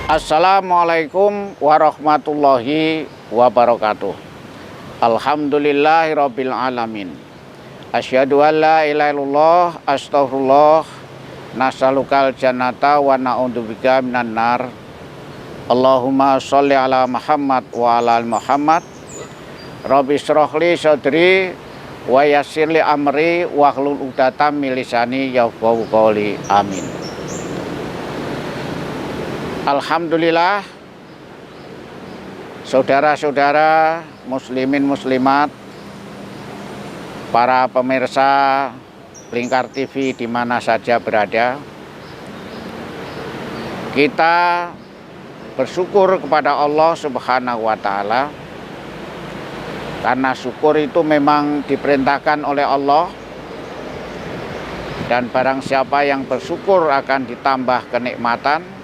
Assalamualaikum warahmatullahi wabarakatuh. Alhamdulillahirabbil alamin. Asyhadu an la ilaha illallah, astaghfirullah, nasalukal jannata wa na'udzubika minan nar. Allahumma sholli ala Muhammad wa ala ali Muhammad. Rabbi shrahli sadri wa yassirli amri wahlul 'uqdatam min lisani yafqahu qawli. Amin. Alhamdulillah, saudara-saudara muslimin muslimat, para pemirsa Lingkar TV di mana saja berada, kita bersyukur kepada Allah Subhanahu wa Ta'ala, karena syukur itu memang diperintahkan oleh Allah, dan barang siapa yang bersyukur akan ditambah kenikmatan,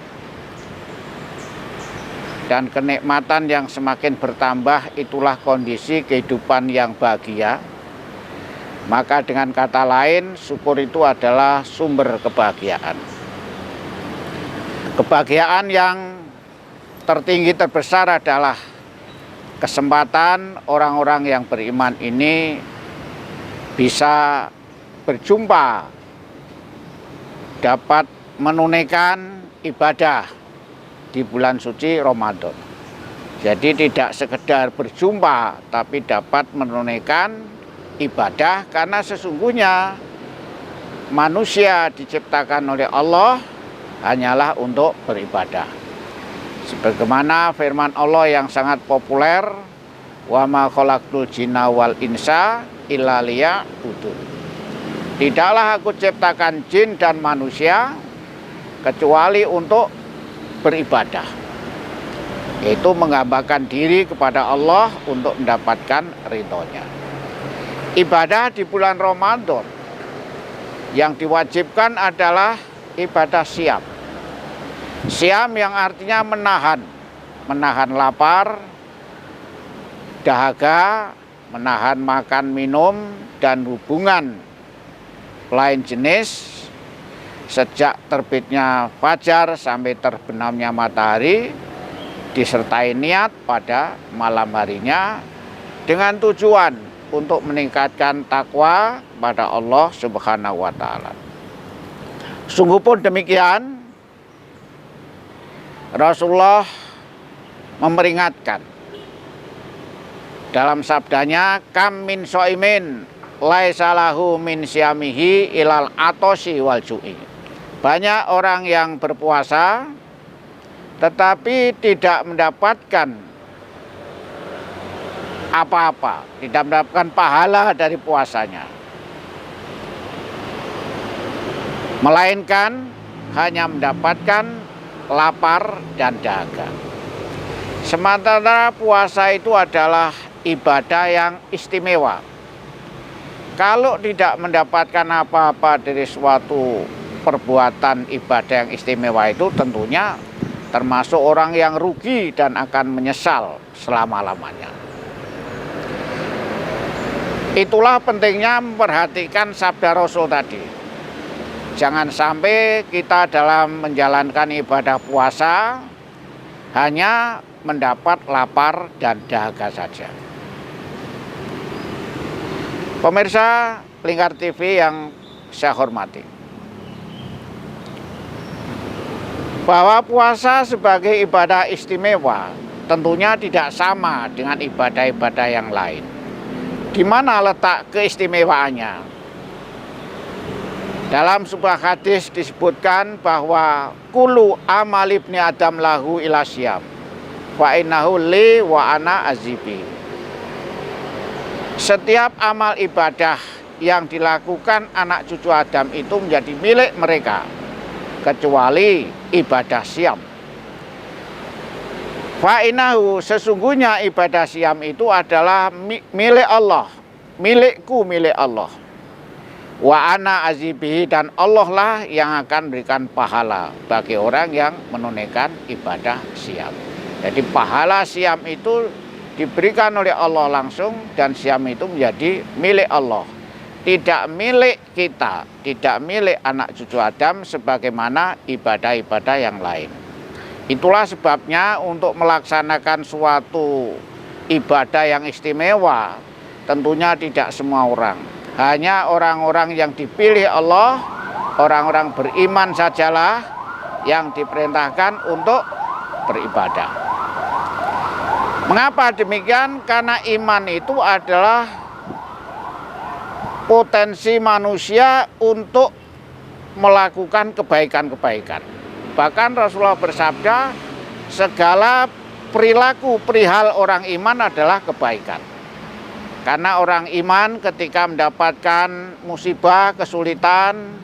dan kenikmatan yang semakin bertambah itulah kondisi kehidupan yang bahagia. Maka dengan kata lain, syukur itu adalah sumber kebahagiaan. Kebahagiaan yang tertinggi terbesar adalah kesempatan orang-orang yang beriman ini bisa berjumpa, dapat menunaikan ibadah di bulan suci Ramadan. Jadi tidak sekedar berjumpa, tapi dapat menunaikan ibadah, karena sesungguhnya manusia diciptakan oleh Allah hanyalah untuk beribadah. Sebagaimana firman Allah yang sangat populer, wa ma khalaqtul jinna wal insa illa liya'budun. Tidaklah aku ciptakan jin dan manusia kecuali untuk beribadah, yaitu menggambarkan diri kepada Allah untuk mendapatkan ridhonya. Ibadah di bulan Ramadan yang diwajibkan adalah ibadah siam. Siam yang artinya menahan lapar, dahaga, menahan makan minum dan hubungan lain jenis sejak terbitnya fajar sampai terbenamnya matahari, disertai niat pada malam harinya dengan tujuan untuk meningkatkan takwa pada Allah Subhanahu wa Ta'ala. Sungguh pun demikian, Rasulullah memperingatkan dalam sabdanya, kam min shaimin laisa lahu min siyamihi ilal atosi wal ju'i. Banyak orang yang berpuasa tetapi tidak mendapatkan apa-apa, tidak mendapatkan pahala dari puasanya, melainkan hanya mendapatkan lapar dan dahaga. Sementara puasa itu adalah ibadah yang istimewa. Kalau tidak mendapatkan apa-apa dari suatu perbuatan ibadah yang istimewa itu, tentunya termasuk orang yang rugi dan akan menyesal selama-lamanya. Itulah pentingnya memperhatikan sabda Rasul tadi. Jangan sampai kita dalam menjalankan ibadah puasa hanya mendapat lapar dan dahaga saja. Pemirsa Lingkar TV yang saya hormati, bahwa puasa sebagai ibadah istimewa tentunya tidak sama dengan ibadah-ibadah yang lain. Di mana letak keistimewaannya? Dalam sebuah hadis disebutkan bahwa kullu amal ibni adam lahu ila syam wa innahu li wa ana azibi. Setiap amal ibadah yang dilakukan anak cucu Adam itu menjadi milik mereka, kecuali ibadah siam. Fa'inahu, sesungguhnya ibadah siam itu adalah milik Allah, milikku, milik Allah. Wa ana azibihi, dan Allah lah yang akan berikan pahala bagi orang yang menunaikan ibadah siam. Jadi pahala siam itu diberikan oleh Allah langsung, dan siam itu menjadi milik Allah. Tidak milik kita, tidak milik anak cucu Adam sebagaimana ibadah-ibadah yang lain. Itulah sebabnya untuk melaksanakan suatu ibadah yang istimewa, tentunya tidak semua orang. Hanya orang-orang yang dipilih Allah, orang-orang beriman sajalah yang diperintahkan untuk beribadah. Mengapa demikian? Karena iman itu adalah potensi manusia untuk melakukan kebaikan-kebaikan. Bahkan Rasulullah bersabda, segala perilaku perihal orang iman adalah kebaikan. Karena orang iman ketika mendapatkan musibah, kesulitan,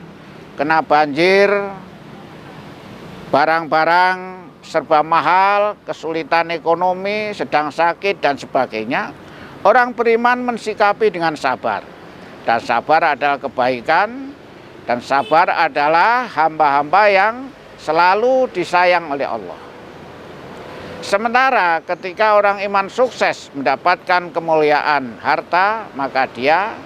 kena banjir, barang-barang serba mahal, kesulitan ekonomi, sedang sakit dan sebagainya, orang beriman mensikapi dengan sabar. Dan sabar adalah kebaikan, dan sabar adalah hamba-hamba yang selalu disayang oleh Allah. Sementara ketika orang iman sukses mendapatkan kemuliaan harta, maka dia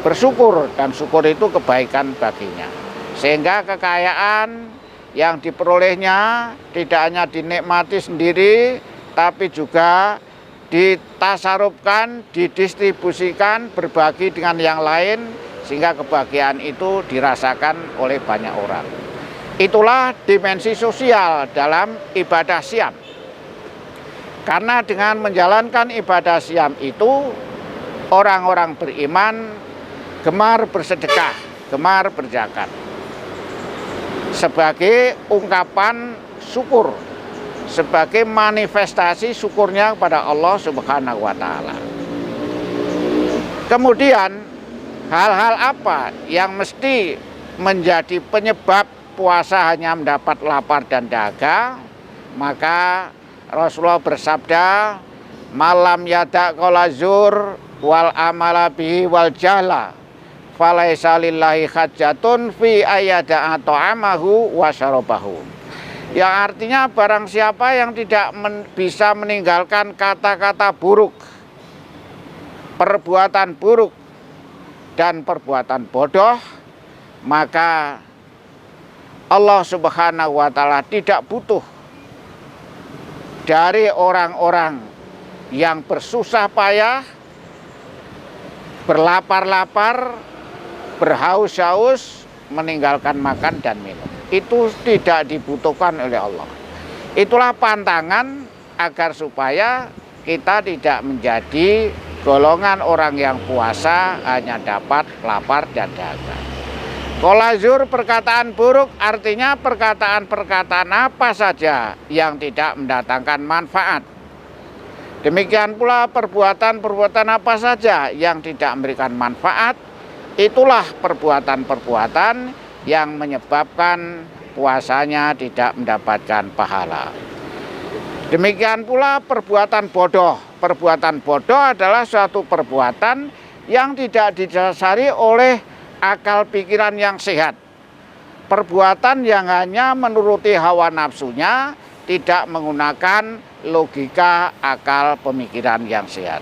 bersyukur, dan syukur itu kebaikan baginya. Sehingga kekayaan yang diperolehnya tidak hanya dinikmati sendiri, tapi juga ditasarufkan, didistribusikan, berbagi dengan yang lain, sehingga kebahagiaan itu dirasakan oleh banyak orang. Itulah dimensi sosial dalam ibadah siam. Karena dengan menjalankan ibadah siam itu, orang-orang beriman gemar bersedekah, gemar berzakat, sebagai ungkapan syukur, sebagai manifestasi syukurnya kepada Allah Subhanahu wa Ta'ala. Kemudian hal-hal apa yang mesti menjadi penyebab puasa hanya mendapat lapar dan dahaga? Maka Rasulullah bersabda, malam yada qola zur wal amala bihi wal jahla falaisa lillahi hajatun fi ayyada'a ta'amahu wa syarabahu. Yang artinya barang siapa yang tidak bisa meninggalkan kata-kata buruk, perbuatan buruk, dan perbuatan bodoh, maka Allah Subhanahu wa Ta'ala tidak butuh dari orang-orang yang bersusah payah, berlapar-lapar, berhaus-haus, meninggalkan makan dan minum. Itu tidak dibutuhkan oleh Allah. Itulah pantangan agar supaya kita tidak menjadi golongan orang yang puasa hanya dapat lapar dan dahaga. Qola zur, perkataan buruk, artinya perkataan-perkataan apa saja yang tidak mendatangkan manfaat. Demikian pula perbuatan-perbuatan apa saja yang tidak memberikan manfaat. Itulah perbuatan-perbuatan yang menyebabkan puasanya tidak mendapatkan pahala. Demikian pula perbuatan bodoh. Perbuatan bodoh adalah suatu perbuatan yang tidak didasari oleh akal pikiran yang sehat. Perbuatan yang hanya menuruti hawa nafsunya, tidak menggunakan logika akal pemikiran yang sehat.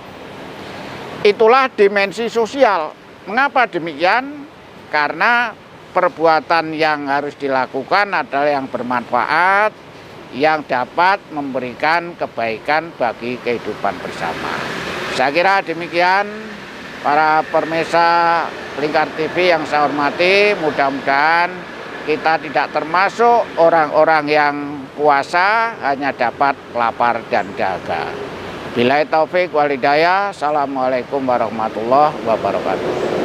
Itulah dimensi sosial. Mengapa demikian? Karena perbuatan yang harus dilakukan adalah yang bermanfaat, yang dapat memberikan kebaikan bagi kehidupan bersama. Saya kira demikian, para pemirsa Lingkar TV yang saya hormati, mudah-mudahan kita tidak termasuk orang-orang yang puasa hanya dapat lapar dan dahaga. Billahi taufik wal hidayah. Assalamualaikum warahmatullahi wabarakatuh.